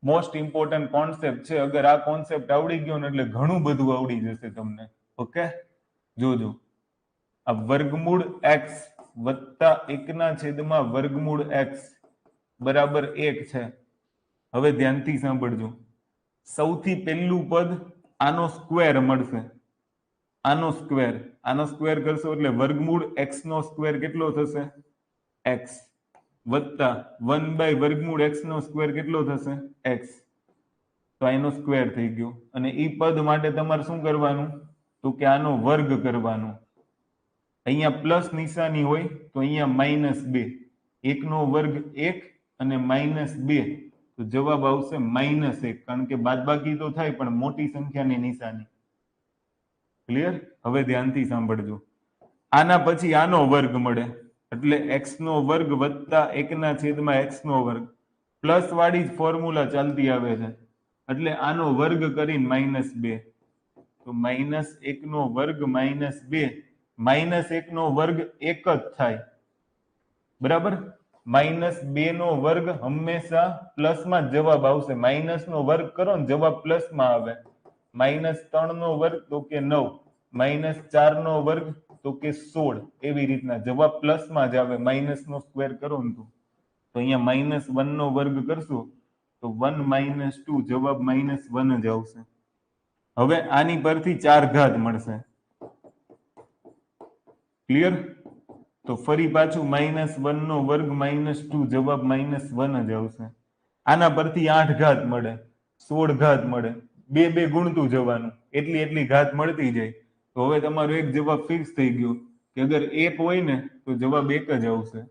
Most important concept છે. અગર આ કોન્સેપ્ટ આવડી ગયો ને એટલે ઘણું બધું આવડી જશે તમને. ઓકે, જોજો. આ વર્ગમૂળ x વત્તા 1/, વર્ગમૂળ x બરાબર 1 છે. હવે ધ્યાનથી સાંભળજો. સૌથી પહેલું પદ આનો સ્ક્વેર મળશે. આનો સ્ક્વેર કરશો એટલે વર્ગમૂળ x નો સ્ક્વેર કેટલો થશે? x વત્તા 1 / વર્ગમૂળ x નો સ્ક્વેર કેટલો થશે? x. તો એનો સ્ક્વેર થઈ ગયો. અને ઈ પદ માટે તમારે શું કરવાનું? તો કે આનો વર્ગ કરવાનો. અહીંયા પ્લસ નિશાની હોય તો અહીંયા -2. 1 નો વર્ગ 1 અને -2, તો જવાબ આવશે -1, કારણ કે બાદબાકી તો થાય પણ મોટી સંખ્યાની નિશાની. ક્લિયર? હવે ધ્યાનથી સાંભળજો. આના પછી આનો વર્ગ મળે એટલે x નો વર્ગ વત્તા 1/x નો વર્ગ. પ્લસ વાળી જ ફોર્મ્યુલા ચાલતી આવે છે એટલે આનો વર્ગ કરીને -2. તો -1 નો વર્ગ -2, -1 નો વર્ગ 1 જ થાય. બરાબર? -2 નો વર્ગ હંમેશા પ્લસમાં જ જવાબ આવશે. માઇનસ નો વર્ગ કરો ને જવાબ પ્લસમાં આવે. -3 નો વર્ગ તો કે 9, -4 નો વર્ગ તો કે 16. એવી રીતના જવાબ પ્લસમાં જ આવે. માઇનસ નો સ્ક્વેર કરો ને તો અહીંયા -1 નો વર્ગ કરશો તો 1 - 2, જવાબ -1 જ આવશે. હવે આની પરથી 4 ઘાત મળશે. ક્લિયર? તો ફરી પાછું -1 નો વર્ગ -2, જવાબ -1 જ આવશે. આના પરથી 8 ઘાત મળે, 16 ઘાત મળે. બે ગુણતું જવાનું, એટલી ઘાત મળતી જાય. તો હવે તમારો એક જવાબ ફિક્સ થઈ ગયો કે અગર 1 હોય ને તો જવાબ 1 જ આવશે.